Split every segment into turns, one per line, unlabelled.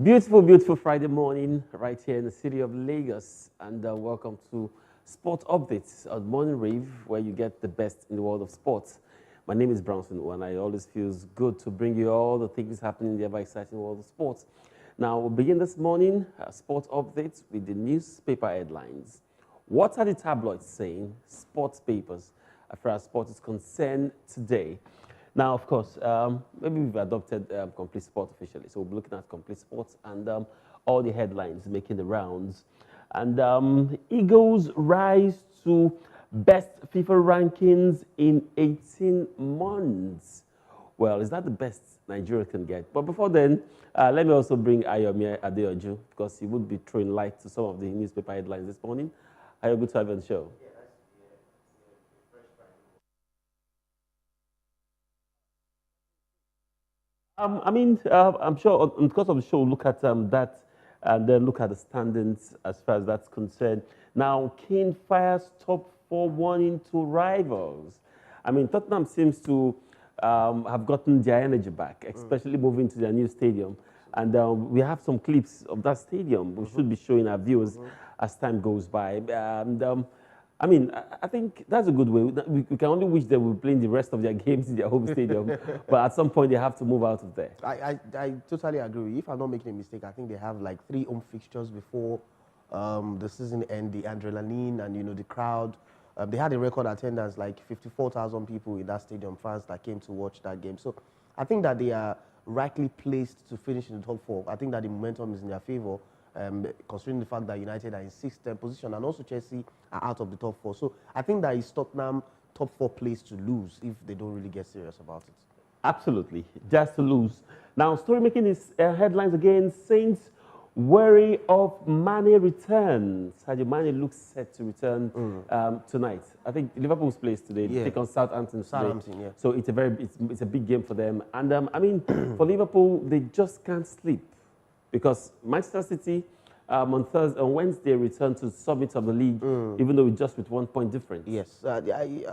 Beautiful, beautiful Friday morning right here in the city of Lagos. And welcome to Sport Updates on Morning Rave, where you get the best in the world of sports. My name is Brownson Unwana. It always feels good to bring you all the things happening in the ever exciting world of sports. Now, we'll begin this morning, Sport Updates, with the newspaper headlines. What are the tabloids saying? Sports papers, as far as sport is concerned today. Now, of course, maybe we've adopted Complete Sport officially. So we'll be looking at Complete Sports and all the headlines making the rounds. And Eagles rise to best FIFA rankings in 18 months. Well, is that the best Nigeria can get? But before then, let me also bring Ayomi Adeyanju, because he would be throwing light to some of the newspaper headlines this morning. Ayo, good to have you on the show. I'm sure because of the show, look at that and then look at the standings as far as that's concerned. Now, Kane fires top four warning to rivals. I mean, Tottenham seems to have gotten their energy back, especially moving to their new stadium. And we have some clips of that stadium we should be showing our viewers as time goes by. And I think that's a good way. We can only wish they will play the rest of their games in their home stadium, but at some point they have to move out of there.
I totally agree. If I'm not making a mistake, I think they have like 3 home fixtures before the season end. The adrenaline and the crowd. They had a record attendance, like 54,000 people in that stadium, fans that came to watch that game. So I think that they are rightly placed to finish in the top 4. I think that the momentum is in their favour. Considering the fact that United are in 6th position and also Chelsea are out of the top 4. So I think that is Tottenham top 4 place to lose if they don't really get serious about it.
Absolutely, just to lose. Now, story making is headlines again. Saints wary of Mane return. Sadio Mane looks set to return tonight. I think Liverpool's plays today. They take on Southampton today.
Yeah.
So it's a big game for them. And for Liverpool, they just can't sleep, because Manchester City on Wednesday returned to the summit of the league, even though it's just with 1 point difference.
Yes.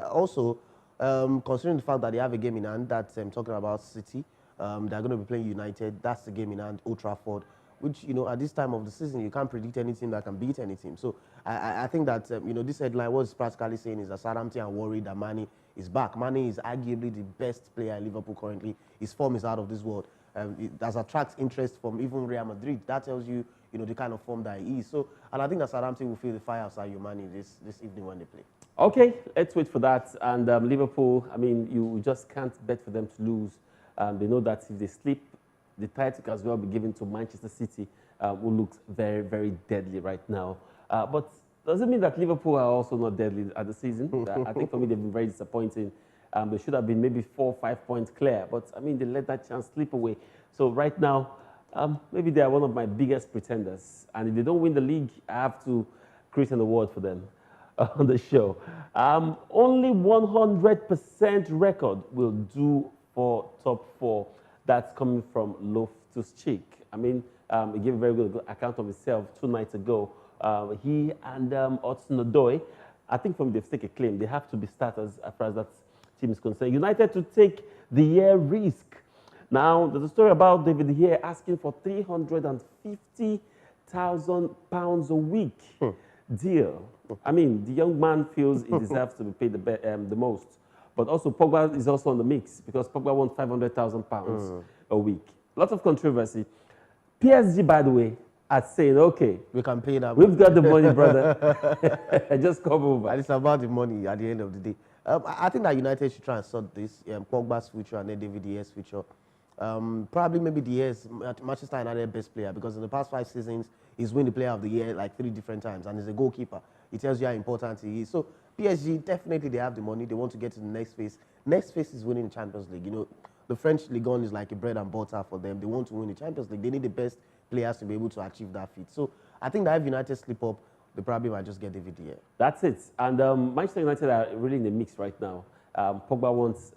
Also, considering the fact that they have a game in hand, that's talking about City, they're going to be playing United. That's the game in hand, Old Trafford, which, at this time of the season, you can't predict any team that can beat any team. So I think that, this headline, what it's practically saying is that Southampton are worried that Mane is back. Mane is arguably the best player in Liverpool currently. His form is out of this world. It does attract interest from even Real Madrid. That tells you, the kind of form that he is. So, and I think that Southampton will feel the fire of Sadio Mane this evening when they play.
Okay, let's wait for that. And Liverpool, you just can't bet for them to lose. They know that if they sleep, the title can as well be given to Manchester City, who looks very, very deadly right now. But doesn't mean that Liverpool are also not deadly at the season. I think for me, they've been very disappointing. They should have been maybe 4 or 5 points clear, but they let that chance slip away. So right now, maybe they are one of my biggest pretenders. And if they don't win the league, I have to create an award for them on the show. Only 100% record will do for top 4. That's coming from Loftus-Cheek. He gave a very good account of himself 2 nights ago. He and Hudson-Odoi, I think from they've taken a claim, they have to be starters as far as that team is concerned. United to take the year risk. Now, there's a story about David here asking for £350,000 a week deal. The young man feels he deserves to be paid the most. But also, Pogba is also on the mix, because Pogba wants £500,000 a week. Lots of controversy. PSG, by the way, are saying, okay,
we can pay that.
We've got the money, brother. Just come over.
And it's about the money at the end of the day. I think that United should try and sort this. Pogba's future and then David Diaz's future. Probably maybe Diaz, Manchester United best player, because in the past 5 seasons, he's won the player of the year like 3 different times, and he's a goalkeeper. It tells you how important he is. So PSG, definitely they have the money. They want to get to the next phase. Next phase is winning the Champions League. The French Ligue 1 is like a bread and butter for them. They want to win the Champions League. They need the best players to be able to achieve that feat. So I think that if United slip up, they probably might just get David Diaz.
That's it. And Manchester United are really in the mix right now. Pogba wants,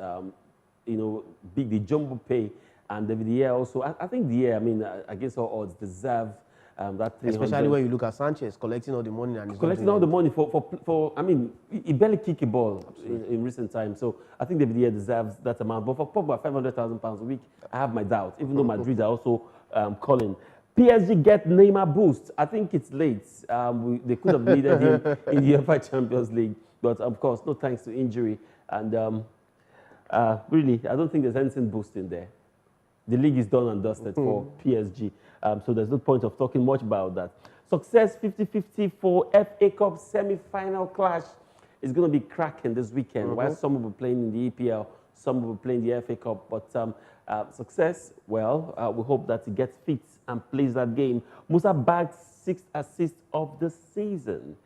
the jumbo pay, and David Diaz also. I think Diaz, against all odds, deserve that 300.
Especially when you look at Sanchez collecting all the money and he's
collecting all the money for he barely kicked a ball in recent times. So I think David Diaz deserves that amount. But for Pogba, £500,000 a week, I have my doubts. Even though Madrid are also calling. PSG get Neymar boost. I think it's late. They could have needed him in the UEFA Champions League, but of course, no thanks to injury. And really, I don't think there's anything boosting there. The league is done and dusted for PSG, so there's no point of talking much about that. Success 50-50 for FA Cup semi-final clash is going to be cracking this weekend. While some will be playing in the EPL, some will be playing the FA Cup, but Success, well, we hope that he gets fit and plays that game. Musa bagged 6th assist of the season.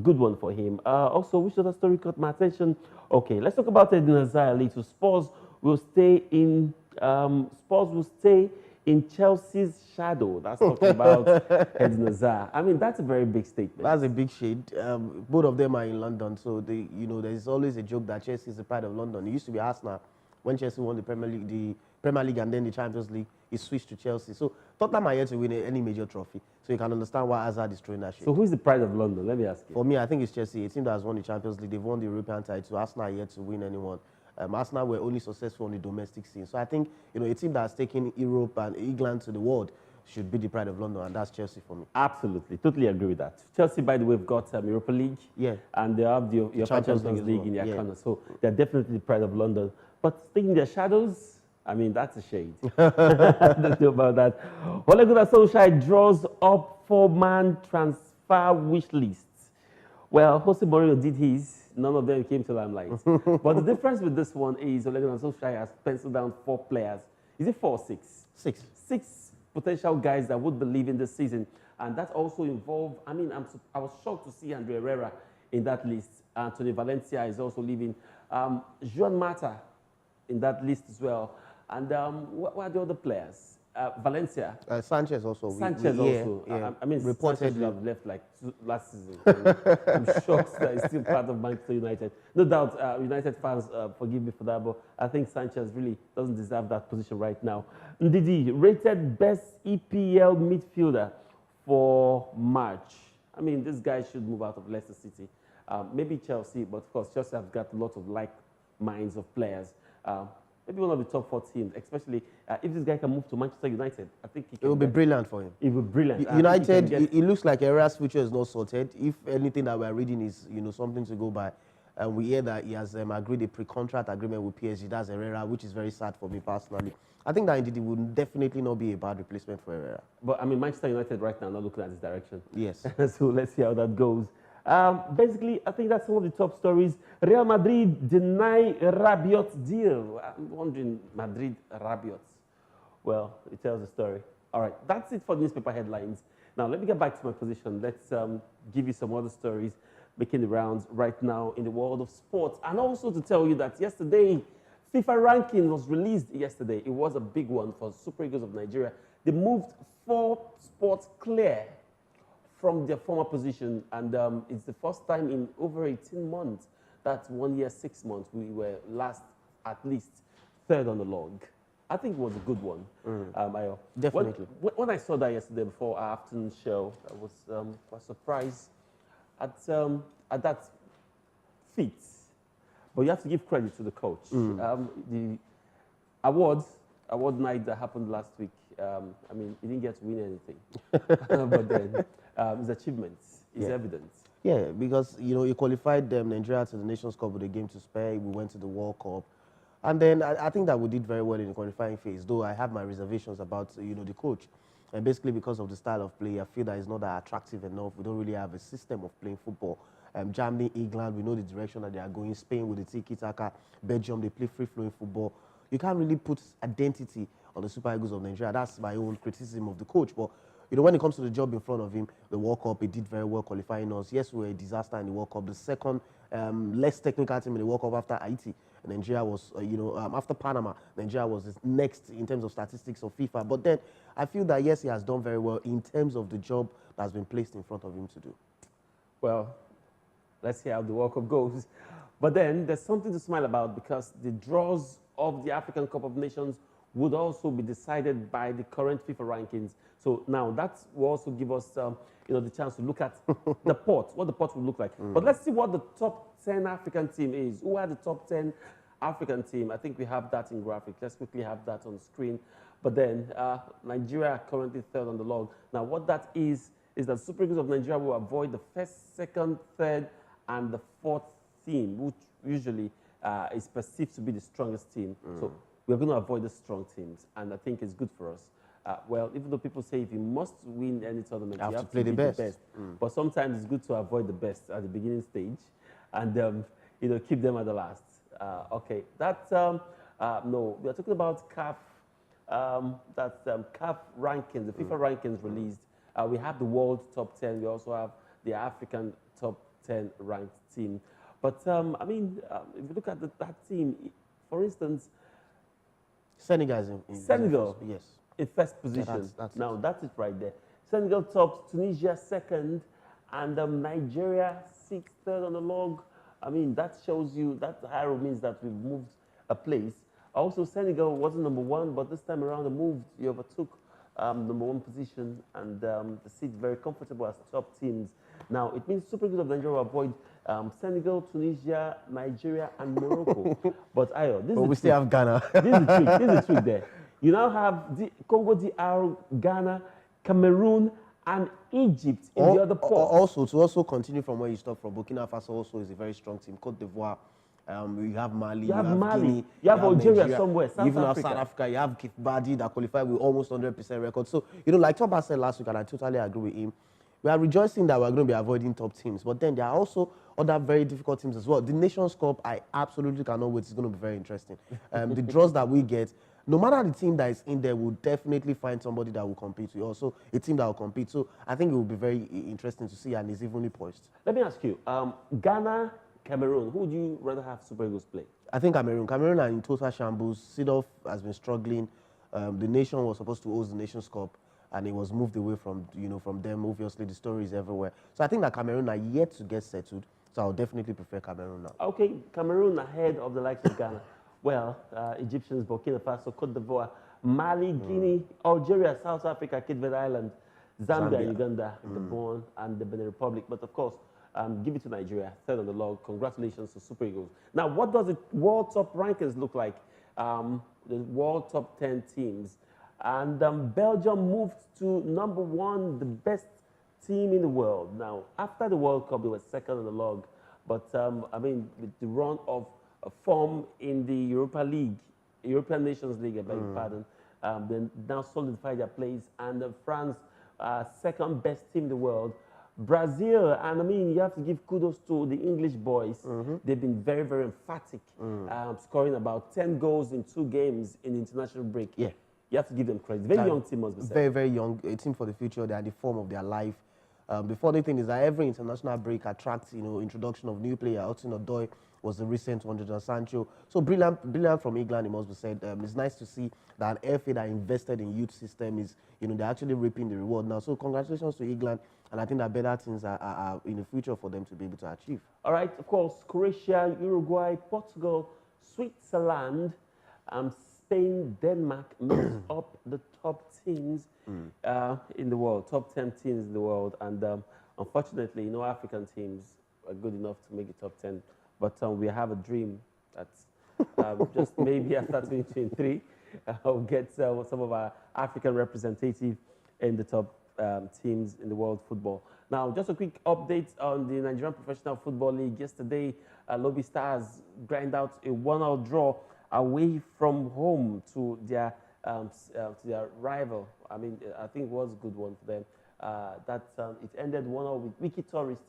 Good one for him. Also, which other story caught my attention? Okay, let's talk about Eden Hazard a little. Spurs will stay in Chelsea's shadow. That's talking about Eden Hazard. I mean, that's a very big statement.
That's a big shade. Both of them are in London, so there's always a joke that Chelsea is the pride of London. It used to be Arsenal when Chelsea won the Premier League and then the Champions League. He switched to Chelsea. So Tottenham are here to win any major trophy. So you can understand why Hazard is throwing that shade.
So who's the pride of London? Let me ask you.
For me, I think it's Chelsea, a team that has won the Champions League. They've won the European title. Arsenal are yet to win anyone. Arsenal were only successful on the domestic scene. So I think, a team that has taken Europe and England to the world should be the pride of London, and that's Chelsea for me.
Absolutely. Totally agree with that. Chelsea, by the way, have got Europa League.
Yeah.
And they have the Champions League in their corner. So they're definitely the pride of London. But speaking their shadows, I mean, that's a shade. I don't know about that. Ole Gunnar Solskjaer draws up 4-man transfer wish lists. Well, Jose Mourinho did his. None of them came to limelight. But the difference with this one is Ole Gunnar Solskjaer has penciled down 4 players. Is it 4 or 6?
6.
6 potential guys that would believe in this season. And that also involved, I mean, I was shocked to see Andre Herrera in that list. Anthony Valencia is also leaving. Juan Mata in that list as well. And what are the other players? Valencia.
Sanchez also.
Sanchez also.
Yeah.
I mean,
reportedly
Sanchez should have left like last season. I'm shocked that he's still part of Manchester United. No doubt, United fans forgive me for that, but I think Sanchez really doesn't deserve that position right now. Ndidi, rated best EPL midfielder for March. I mean, this guy should move out of Leicester City. Maybe Chelsea, but of course, Chelsea have got a lot of like minds of players. Maybe one of the top 4 teams, especially if this guy can move to Manchester United. I think he can.
It will be brilliant for him.
It will be brilliant.
United, it looks like Herrera's future is not sorted. If anything that we're reading is, something to go by, and we hear that he has agreed a pre-contract agreement with PSG. That's Herrera, which is very sad for me personally. I think that indeed it would definitely not be a bad replacement for Herrera.
But I mean, Manchester United right now are not looking at this direction.
Yes.
So let's see how that goes. Basically, I think that's some of the top stories. Real Madrid deny Rabiot's deal. I'm wondering, Madrid, Rabiot. Well, it tells the story. All right, that's it for newspaper headlines. Now, let me get back to my position. Let's give you some other stories making the rounds right now in the world of sports. And also to tell you that yesterday, FIFA ranking was released yesterday. It was a big one for Super Eagles of Nigeria. They moved 4 spots clear from their former position, and it's the first time in over 18 months, that's 1 year, 6 months, we were at least 3rd on the log. I think it was a good one. Ayo.
Definitely.
When I saw that yesterday before our afternoon show, I was quite surprised at that feat. But you have to give credit to the coach. The award night that happened last week, I mean, he didn't get to win anything. But then his achievements is evident.
Yeah, because, he qualified Nigeria to the Nations Cup with a game to spare. We went to the World Cup. And then I think that we did very well in the qualifying phase, though I have my reservations about, the coach. And basically because of the style of play, I feel that it's not that attractive enough. We don't really have a system of playing football. Germany, England, we know the direction that they are going. Spain with the tiki-taka. Belgium, they play free-flowing football. You can't really put identity on the Super Eagles of Nigeria. That's my own criticism of the coach. But, when it comes to the job in front of him, the World Cup, he did very well qualifying us. Yes, we were a disaster in the World Cup. The second less technical team in the World Cup after Haiti. Nigeria was, after Panama, Nigeria was next in terms of statistics of FIFA. But then I feel that, yes, he has done very well in terms of the job that's been placed in front of him to do.
Well, let's see how the World Cup goes. But then there's something to smile about because the draws of the African Cup of Nations would also be decided by the current FIFA rankings. So now that will also give us, the chance to look at the pot, what the pot will look like. But let's see what the top 10 African team is. Who are the top 10 African team? I think we have that in graphic. Let's quickly have that on screen. But then Nigeria are currently third on the log. Now, what that is that Super Eagles of Nigeria will avoid the first, second, third, and the fourth team, which usually is perceived to be the strongest team. So we're going to avoid the strong teams, and I think it's good for us. Well, even though people say if you must win any tournament, you have to play the best. But sometimes it's good to avoid the best at the beginning stage, and you know, keep them at the last. Okay, that's no. We are talking about CAF. That's CAF rankings, the FIFA rankings released. We have the world top 10. We also have the African top 10 ranked team. But I mean, if you look at that team, for instance,
Senegal is in
Senegal,
yes,
in first position. Now, that's it right there. Senegal tops, Tunisia second, and Nigeria sixth, third on the log. I mean, that shows you, that arrow means that we've moved a place. Also, Senegal wasn't number one, but this time around, they moved. You overtook number one position, and the seat very comfortable as top teams. Now, it means Super Eagles of Nigeria will avoid Senegal, Tunisia, Nigeria, and Morocco. But Ayo, this is
we still have Ghana.
This is the trick. This is the trick there. You now have Congo DR, Ghana, Cameroon, and Egypt in the other pot.
Also, to also continue from where you stopped from, Burkina Faso also is a very strong team. Cote d'Ivoire, you have Mali,
you have Mali,
Guinea,
you have Algeria
Nigeria,
somewhere, South
even
Africa.
South Africa, you have Cape Verde that qualified with almost 100% record. So, you know, like Toba said last week, and I totally agree with him, we are rejoicing that we're going to be avoiding top teams, but then there are also other very difficult teams as well. The Nations Cup, I absolutely cannot wait. It's going to be very interesting. The draws that we get, no matter the team that is in there, we'll definitely find somebody that will compete. We also a team that will compete. So I think it will be very interesting to see, and it's evenly poised.
Let me ask you, Ghana, Cameroon, who would you rather have Super Eagles play?
I think Cameroon. Cameroon are in total shambles. Seedorf has been struggling. The nation was supposed to host the Nations Cup, and it was moved away from, you know, from them. Obviously, the story is everywhere. So I think that Cameroon are yet to get settled. So I'll definitely prefer Cameroon now.
Okay, Cameroon ahead of the likes of Ghana. Well, Egyptians, Burkina Faso, Cote d'Ivoire, Mali, Guinea, Algeria, South Africa, Cape Verde Island, Zambia, Uganda, Gabon, and the Benin Republic. But of course, give it to Nigeria, third on the log. Congratulations to Super Eagles. Now, what does the world top rankings look like? The world top 10 teams. And Belgium moved to number one, the best team in the world. Now, after the World Cup, they were second on the log. But, I mean, with the run of form in the Europa League, European Nations League, I beg your pardon, they now solidified their place. And France, second best team in the world. Brazil, and I mean, you have to give kudos to the English boys. They've been very, very emphatic, scoring about 10 goals in 2 games in the international break. Yeah. You have to give them credit. Very young team, must be said.
Very, very young. A team for the future. They are the form of their life. The funny thing is that every international break attracts, you know, introduction of new players. Hudson-Odoi was the recent one, Jadon Sancho. So brilliant from England, it must be said. It's nice to see that an FA that invested in youth system is, you know, they're actually reaping the reward now. So congratulations to England, and I think that better things are in the future for them to be able to achieve.
All right, of course, Croatia, Uruguay, Portugal, Switzerland, Spain, Denmark makes up the top teams in the world, top 10 teams in the world. And unfortunately, no African teams are good enough to make the top 10. But we have a dream that just maybe after 2023, we'll get some of our African representatives in the top teams in the world football. Now, just a quick update on the Nigerian Professional Football League. Yesterday, Lobby Stars grind out a 1-1 draw away from home to their rival. I mean, I think it was a good one for them. It ended 1-1 with Wiki Tourist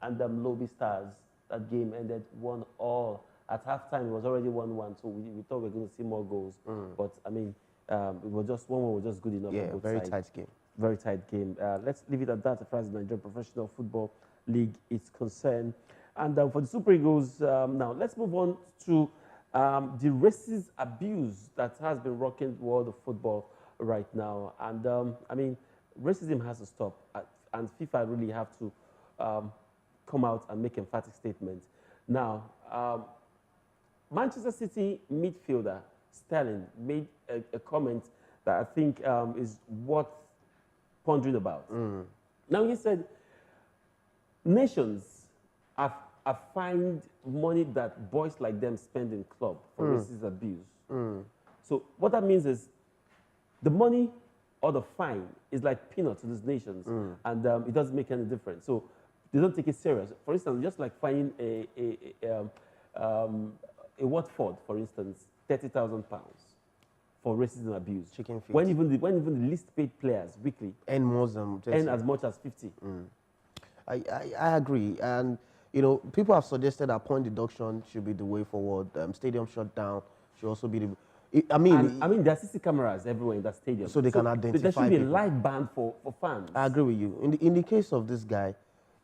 and Lobby Stars. That game ended 1-1. At halftime, it was already 1-1, so we thought we were going to see more goals. But I mean, it was just 1-1 was just good enough.
Yeah, very tight game.
Very tight game. Let's leave it at that as far as the Nigerian Professional Football League is concerned. And for the Super Eagles, now let's move on to the racist abuse that has been rocking the world of football right now. And I mean, racism has to stop, and FIFA really have to come out and make emphatic statements. Now, Manchester City midfielder Sterling made a comment that I think is worth pondering about. Now, he said, nations have fined money that boys like them spend in club for racist abuse. So what that means is the money or the fine is like peanuts to these nations, and it doesn't make any difference. So they don't take it serious. For instance, just like finding a Watford, for instance, £30,000 for racism and abuse.
Chicken feet.
When even the least paid players weekly earn as much as 50.
I agree, and you know, people have suggested that point deduction should be the way forward. Stadium shutdown should also be the. I mean,
there are CC cameras everywhere in that stadium,
so they can identify.
There should be
people.
a live band for fans.
I agree with you. In the case of this guy,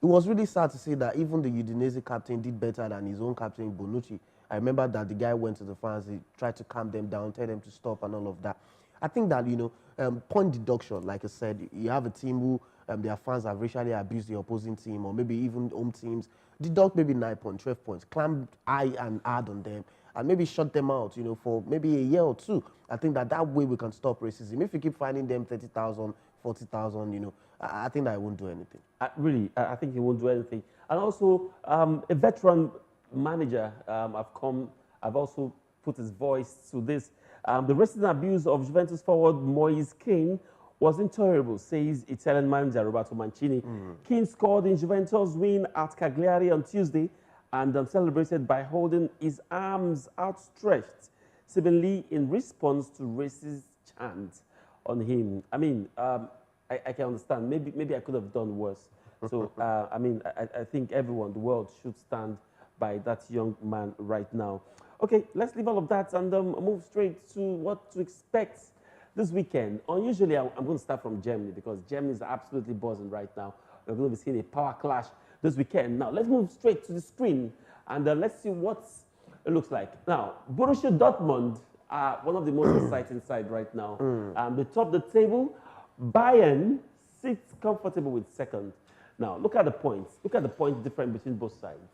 it was really sad to see that even the Udinese captain did better than his own captain Bonucci. I remember that the guy went to the fans, he tried to calm them down, tell them to stop and all of that. I think that, you know, point deduction, like I said, you have a team who their fans have racially abused the opposing team, or maybe even home teams, deduct maybe 9 points, 12 points, climb high and hard on them, and maybe shut them out, you know, for maybe a year or two. I think that way we can stop racism. If we keep finding them 30,000, 40,000, you know, I think that it won't do anything.
I think he won't do anything. And also, a veteran manager I've also put his voice to this. The racism abuse of Juventus forward Moise Kean was intolerable, says Italian manager Roberto Mancini. Kean scored in Juventus' win at Cagliari on Tuesday and celebrated by holding his arms outstretched, seemingly in response to racist chants on him. I mean, I can understand. Maybe I could have done worse. So, I mean, I think everyone, the world, should stand by that young man right now. Okay, let's leave all of that and move straight to what to expect this weekend. Unusually, I'm going to start from Germany because Germany is absolutely buzzing right now. We're going to be seeing a power clash this weekend. Now, let's move straight to the screen and let's see what it looks like. Now, Borussia Dortmund are one of the most exciting sides right now. They top the table. Bayern sits comfortable with second. Now, look at the points. Look at the point difference between both sides.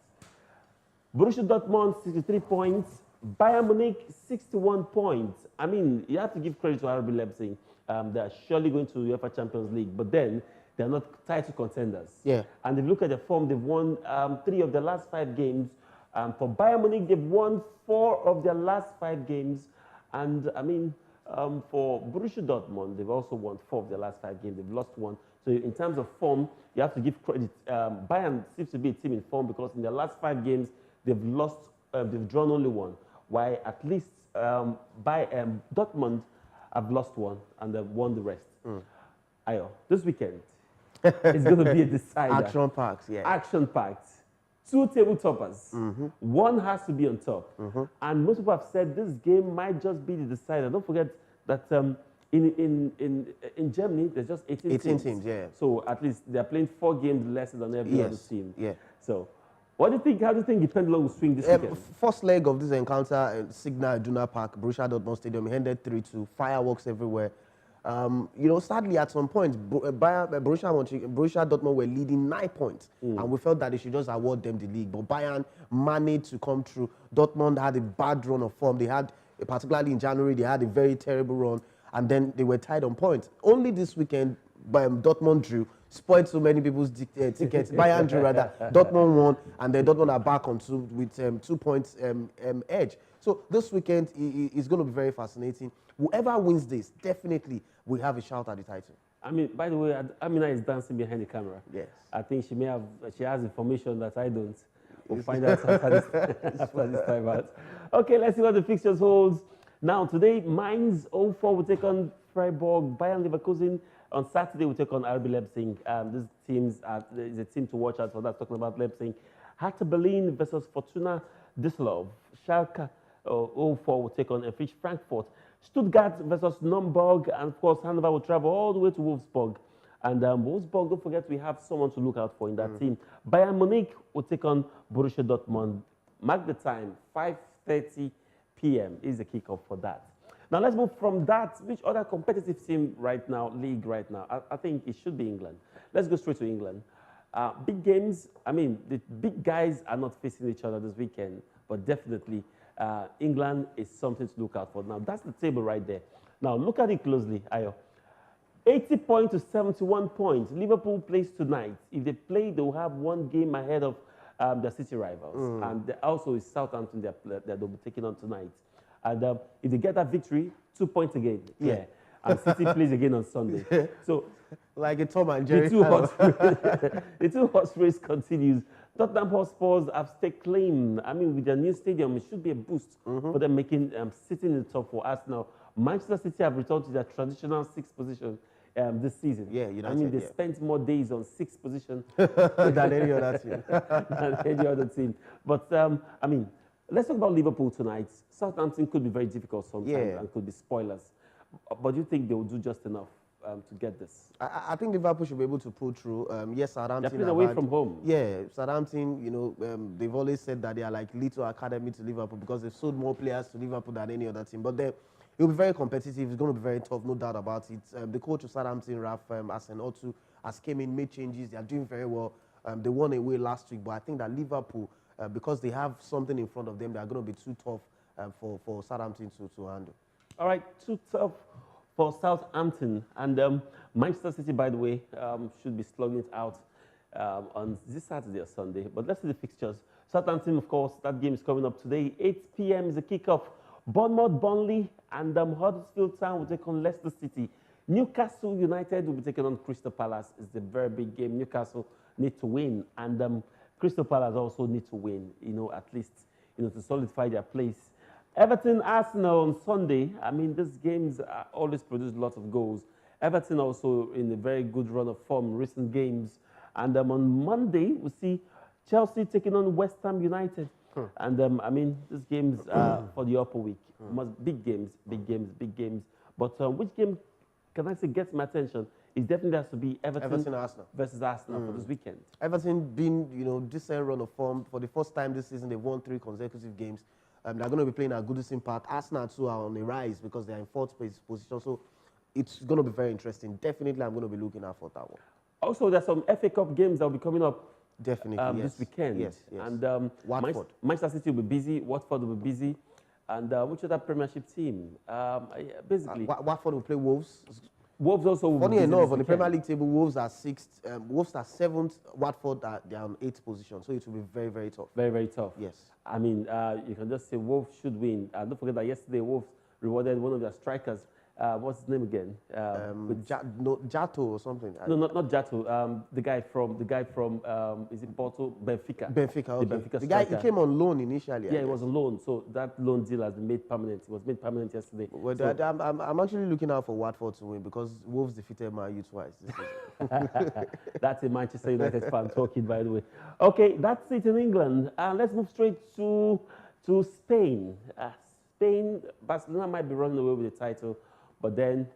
Borussia Dortmund, 63 points. Bayern Munich, 61 points. I mean, you have to give credit to RB Leipzig. They're surely going to UEFA Champions League, but then they're not title contenders.
Yeah.
And if you look at the form, they've won 3 of their last 5 games. For Bayern Munich, they've won 4 of their last 5 games. And I mean, for Borussia Dortmund, they've also won 4 of their last 5 games. They've lost 1. So in terms of form, you have to give credit. Bayern seems to be a team in form because in their last 5 games, they've drawn only 1. While at least Dortmund have lost 1 and they've won the rest. Ayo, this weekend, it's going to be a decider.
Action packed, yeah.
Action packed. 2 table toppers. One has to be on top. And most people have said this game might just be the decider. Don't forget that in Germany, there's just 18
teams, yeah.
So at least they're playing 4 games less than every other team.
Yeah.
So what do you think? How do you think the pendulum will swing this weekend?
First leg of this encounter, Signal Iduna Park, Borussia Dortmund Stadium, ended 3-2, fireworks everywhere. You know, sadly, at some point, Borussia Dortmund were leading 9 points, and we felt that they should just award them the league. But Bayern managed to come through. Dortmund had a bad run of form. They had, particularly in January, they had a very terrible run, and then they were tied on points. Only this weekend, Dortmund drew, spoiled so many people's tickets. Bayern drew, rather. Dortmund won, and then Dortmund are back on 2 with 2 points edge. So this weekend is going to be very fascinating. Whoever wins this, definitely will have a shout at the title. I
mean, by the way, Amina is dancing behind the camera.
Yes.
I think she has information that I don't. We'll find out after this time out. Okay, let's see what the fixtures holds. Now, today, Mainz 04 will take on Freiburg. Bayern Leverkusen on Saturday will take on RB Leipzig. These teams is a team to watch out for. That's talking about Leipzig. Hertha Berlin versus Fortuna Düsseldorf. Schalke 04 will take on Eintracht Frankfurt. Stuttgart versus Nürnberg, and of course, Hannover will travel all the way to Wolfsburg. And Wolfsburg, don't forget, we have someone to look out for in that team. Bayern Munich will take on Borussia Dortmund. Mark the time, 5:30 p.m. is the kickoff for that. Now, let's move from that. Which other competitive team right now, league right now? I think it should be England. Let's go straight to England. Big games, I mean, the big guys are not facing each other this weekend, but definitely England is something to look out for. Now, that's the table right there. Now, look at it closely, Ayo. 80 points to 71 points. Liverpool plays tonight. If they play, they will have 1 game ahead of their city rivals. And also is Southampton that they'll be taking on tonight. And if they get that victory, 2 points again. Yeah. and City plays again on Sunday. So
like a Tom and Jerry.
The two horse race continues. Tottenham Hotspurs have staked claim. I mean, with their new stadium, it should be a boost for them making sitting in the top for Arsenal. Manchester City have returned to their traditional sixth position this season.
Yeah, United,
I mean, they spent more days on sixth position
than any other team.
than any other team. But I mean, let's talk about Liverpool tonight. Southampton could be very difficult sometimes and could be spoilers. But do you think they will do just enough to get this?
I think Liverpool should be able to pull through. Yes, Southampton.
They're playing away from home.
Yeah, Southampton, you know, they've always said that they are like little academy to Liverpool because they've sold more players to Liverpool than any other team. But it'll be very competitive. It's going to be very tough, no doubt about it. The coach of Southampton, Ralph Hasenhuttl, has came in, made changes. They are doing very well. They won away last week, but I think that Liverpool, because they have something in front of them, they are going to be too tough for Southampton to handle.
All right, too tough for Southampton. And Manchester City, by the way, should be slugging it out on this Saturday or Sunday. But let's see the fixtures. Southampton, of course, that game is coming up today. 8 p.m. is the kickoff. Bournemouth, Burnley, and Huddersfield Town will take on Leicester City. Newcastle United will be taking on Crystal Palace. It's a very big game. Newcastle need to win, and Crystal Palace also need to win, you know, at least, you know, to solidify their place. Everton, Arsenal on Sunday. I mean, these games always produce lots of goals. Everton also in a very good run of form, recent games. And on Monday, we see Chelsea taking on West Ham United. And I mean, these games for the upper week. Big games, big games, big games. But which game can I say gets my attention? It definitely has to be Everton
Arsenal
versus Arsenal for this weekend.
Everton been, you know, decent run of form. For the first time this season, they've won 3 consecutive games. They're going to be playing at Goodison Park. Arsenal too are on the rise because they're in 4th position. So it's going to be very interesting. Definitely, I'm going to be looking out for that one.
Also, there's some FA Cup games that will be coming up.
Definitely,
this weekend.
Yes.
And
Watford.
Manchester City will be busy. Watford will be busy. And which other Premiership team? Basically,
Watford will play Wolves.
Wolves also will be busy.
Funny enough, on the Premier League table, Wolves are 6th. Wolves are 7th. Watford they are on 8th position. So it will be very, very tough.
Very, very tough.
Yes.
I mean, you can just say Wolves should win. Don't forget that yesterday Wolves rewarded one of their strikers. What's his name again?
Jato or something.
No, not Jato. The guy from is it Porto? Benfica.
Benfica. Okay.
The Benfica
the guy,
striker.
he came on loan initially.
Yeah, he was on loan. So that loan deal has been made permanent. It was made permanent yesterday.
Well,
so,
I'm actually looking out for Watford to win because Wolves defeated Man U twice this season.
That's a Manchester United fan talking, by the way. Okay, that's it in England. Let's move straight to Spain. Spain, Barcelona might be running away with the title. But then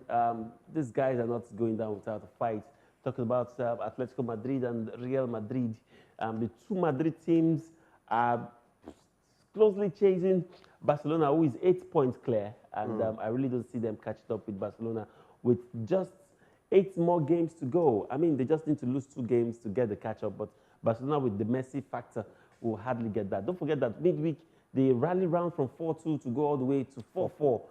these guys are not going down without a fight. Talking about Atletico Madrid and Real Madrid. The two Madrid teams are closely chasing Barcelona, who is 8 points clear. And I really don't see them catching up with Barcelona with just 8 more games to go. I mean, they just need to lose 2 games to get the catch-up. But Barcelona, with the Messi factor, will hardly get that. Don't forget that midweek, they rally round from 4-2 to go all the way to 4-4.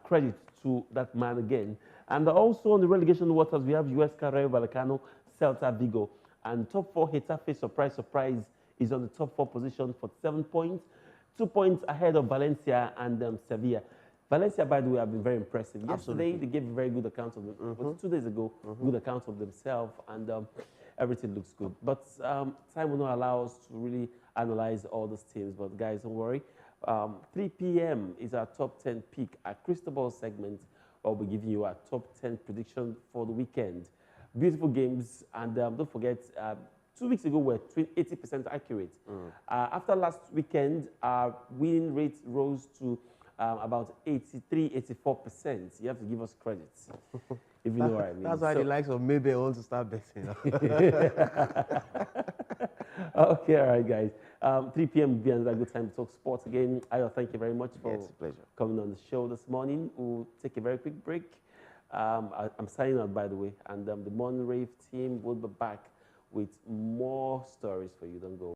Credit to that man again. And also on the relegation waters, we have Huesca, Rayo Vallecano, Celta Vigo. And top 4, Getafe, surprise, is on the top 4 position for 7 points. 2 points ahead of Valencia and Sevilla. Valencia, by the way, have been very impressive. Yesterday, they gave a very good account of them. But 2 days ago, good account of themselves. And everything looks good. But time will not allow us to really analyze all those teams. But guys, don't worry. 3 p.m. is our top 10 pick. Our Crystal Ball segment, where we'll be giving you our top 10 prediction for the weekend. Beautiful games, and don't forget, 2 weeks ago we were 80% accurate. After last weekend, our winning rate rose to about 83–84%. You have to give us credit, if you know what I mean.
That's why the likes of maybe I want to start betting.
Okay, all right, guys. 3 p.m. will be another good time to talk sports again. Ayo, thank you very much for coming on the show this morning. We'll take a very quick break. I'm signing out, by the way, and the Morning Rave team will be back with more stories for you. Don't go.